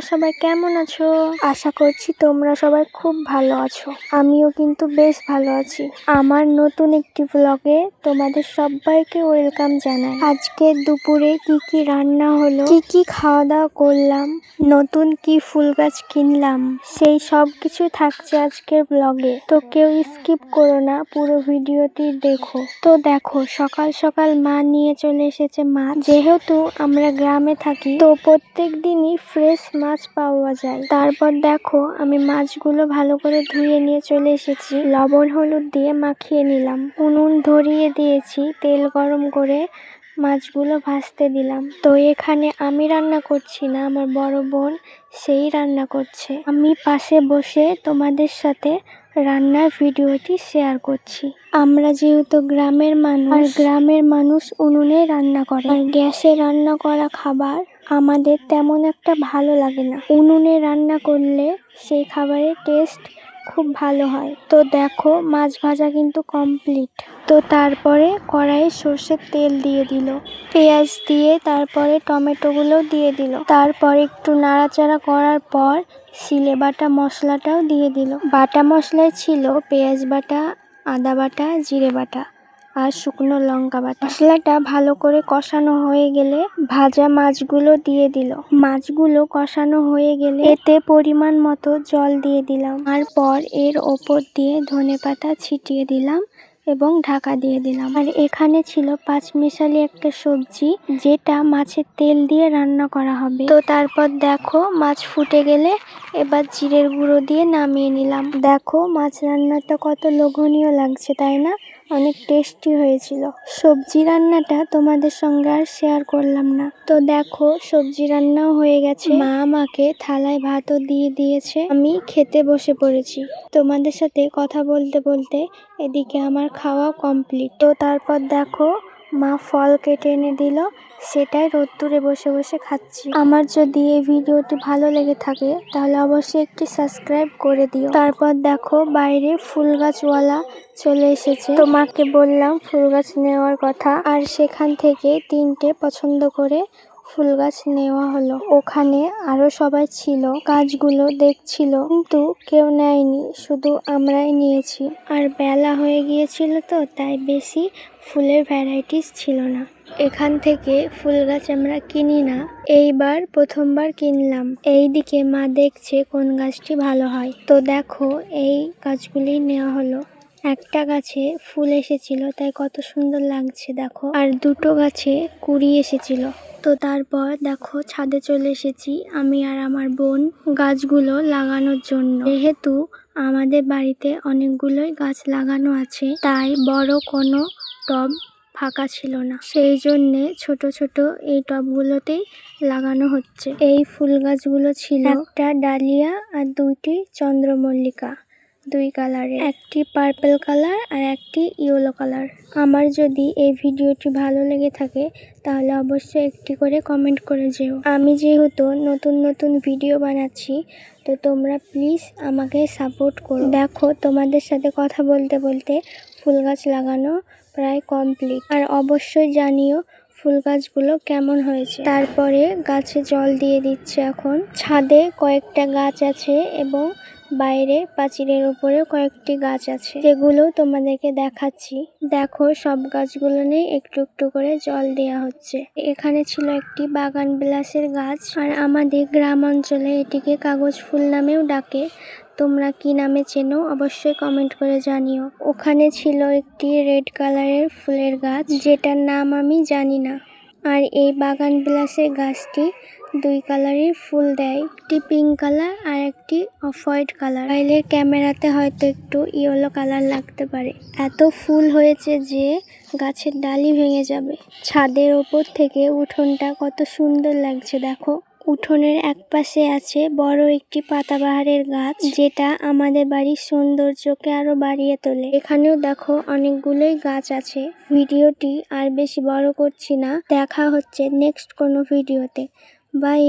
সবাই কেমন আছো? আশা করছি তোমরা সবাই খুব ভালো আছো। আমিও কিন্তু বেশ ভালো আছি। আমার নতুন একটি ব্লগে তোমাদের সবাইকে ওয়েলকাম জানাই। আজকে দুপুরে কি কি রান্না হলো, কি কি খাওয়া দাওয়া করলাম, নতুন কি ফুল গাছ কিনলাম, সেই সব কিছু থাকছে আজকের ব্লগে। তো কেউ স্কিপ করো না, পুরো ভিডিওটি দেখো। তো দেখো, সকাল সকাল মা নিয়ে চলে এসেছে মাছ। যেহেতু আমরা গ্রামে থাকি তো প্রত্যেক দিনই ফ্রেশ মাছ পাওয়া যায়। তারপর দেখো, আমি মাছগুলো ভালো করে ধুয়ে নিয়ে চলে এসেছি। লবণ হলুদ দিয়ে মাখিয়ে নিলাম। উনুন ধরিয়ে দিয়েছি, তেল গরম করে মাছগুলো ভাজতে দিলাম। তো এখানে আমি রান্না করছি না, আমার বড় বোন সেই রান্না করছে। আমি পাশে বসে তোমাদের সাথে রান্নার ভিডিওটি শেয়ার করছি। আমরা যেহেতু গ্রামের মানুষ, আর গ্রামের মানুষ উনুনে রান্না করে, আর গ্যাসে রান্না করা খাবার আমাদের তেমন একটা ভালো লাগে না। উনুনে রান্না করলে সেই খাবারের টেস্ট খুব ভালো হয়। তো দেখো, মাছ ভাজা কিন্তু কমপ্লিট। তো তারপরে কড়াইয়ে সর্ষের তেল দিয়ে দিল, পেঁয়াজ দিয়ে তারপরে টমেটোগুলো দিয়ে দিল। তারপর একটু নাড়াচাড়া করার পর শিলে বাটা মশলাটাও দিয়ে দিল। বাটা মশলায় ছিল পেঁয়াজ বাটা, আদা বাটা, জিরে বাটা আর শুকনো লঙ্কা বাটা। মশলাটা ভালো করে কষানো হয়ে গেলে ভাজা মাছগুলো দিয়ে দিল। মাছগুলো কষানো হয়ে গেলে এতে পরিমাণ মতো জল দিয়ে দিলাম। তারপর এর ওপর দিয়ে ধনেপাতা ছিটিয়ে দিলাম এবং ঢাকা দিয়ে দিলাম। আর এখানে ছিল পাঁচমিশালি একটা সবজি, যেটা মাছের তেল দিয়ে রান্না করা হবে। তো তারপর দেখো, মাছ ফুটে গেলে এবার জিরের গুঁড়ো দিয়ে নামিয়ে নিলাম। দেখো, মাছ রান্নাটা কত লোভনীয় লাগছে, তাই না? অনেক টেস্টি হয়েছিল। সবজি রান্নাটা তোমাদের সঙ্গে আর শেয়ার করলাম না। তো দেখো, সবজি রান্নাও হয়ে গেছে। মা আমাকে থালায় ভাতও দিয়ে দিয়েছে। আমি খেতে বসে পড়েছি। তোমাদের সাথে কথা বলতে বলতে এদিকে আমার খাওয়া কমপ্লিট। তো তারপর দেখো, মা ফল কেটে এনে দিল, সেটাই রোদ্দুরে বসে বসে খাচ্ছি। আমার যদি এই ভিডিওটি ভালো লেগে থাকে তাহলে অবশ্যই একটি সাবস্ক্রাইব করে দিও। তারপর দেখো, বাইরে ফুল গাছওয়ালা চলে এসেছে। তো মাকে বললাম ফুল গাছ নেওয়ার কথা, আর সেখান থেকে 3টে পছন্দ করে ফুল গাছ নেওয়া হলো। ওখানে আরো সবাই ছিল, গাছগুলো দেখছিল, কিন্তু কেউ নেয়নি, শুধু আমরাই নিয়েছি। আর বেলা হয়ে গিয়েছিল তো তাই বেশি ফুলের ভ্যারাইটিস ছিল না। এখান থেকে ফুল গাছ আমরা কিনি না, এইবার প্রথমবার কিনলাম। এইদিকে মা দেখছে কোন গাছটি ভালো হয়। তো দেখো, এই গাছগুলি নেওয়া হলো। একটা গাছে ফুল এসেছিল, তাই কত সুন্দর লাগছে দেখো। আর 2টো গাছে কুড়ি এসেছিল। তো তারপর দেখো, ছাদে চলে এসেছি আমি আর আমার বোন গাছগুলো লাগানোর জন্য। যেহেতু আমাদের বাড়িতে অনেকগুলোই গাছ লাগানো আছে, তাই বড় কোনো টব ফাঁকা ছিল না, সেই জন্যে ছোট ছোট এই টবগুলোতেই লাগানো হচ্ছে। এই ফুল গাছগুলো ছিল একটা ডালিয়া আর 2টি চন্দ্রমল্লিকা, 2 কালারের, একটি পার্পল কালার আর একটি ইয়েলো কালার। আমার যদি এই ভিডিওটি ভালো লেগে থাকে তাহলে অবশ্যই একটি করে কমেন্ট করে যেও। আমি যেহেতু নতুন নতুন ভিডিও বানাচ্ছি, তো তোমরা প্লিজ আমাকে সাপোর্ট করো। দেখো, তোমাদের সাথে কথা বলতে বলতে ফুল গাছ লাগানো প্রায় কমপ্লিট। আর অবশ্যই জানিও ফুল গাছগুলো কেমন হয়েছে। তারপরে গাছে জল দিয়ে দিচ্ছে। এখন ছাদে কয়েকটা গাছ আছে এবং বাইরে পাঁচিলের উপরে কয়েকটি গাছ আছে, যেগুলো তোমাদেরকে দেখাচ্ছি। দেখো, সব গাছগুলো নিয়ে একটু একটু করে জল দেওয়া হচ্ছে। এখানে ছিল একটি বাগান বিলাসের গাছ, আর আমাদের গ্রাম অঞ্চলে এটিকে কাগজ ফুল নামেও ডাকে। তোমরা কি নামে চেনো অবশ্যই কমেন্ট করে জানিও। ওখানে ছিল একটি রেড কালারের ফুলের গাছ, যেটার নাম আমি জানি না। আর এই বাগান বিলাসের গাছটি 2 কালারের ফুল দেয়, একটি পিঙ্ক কালার আর একটি অফ হোয়াইট কালার। চাইলে ক্যামেরাতে হয়তো একটু ইয়েলো কালার লাগতে পারে। এত ফুল হয়েছে যে গাছের ডালি ভেঙে যাবে। ছাদের ওপর থেকে উঠোনটা কত সুন্দর লাগছে দেখো। উঠোনের একপাশে আছে বড় একটি পাতাবাহারের গাছ, যেটা আমাদের বাড়ির সৌন্দর্যকে আরো বাড়িয়ে তোলে। এখানেও দেখো অনেকগুলোই গাছ আছে। ভিডিওটি আর বেশি বড় করছি না, দেখা হচ্ছে নেক্সট কোনো ভিডিওতে। বাই।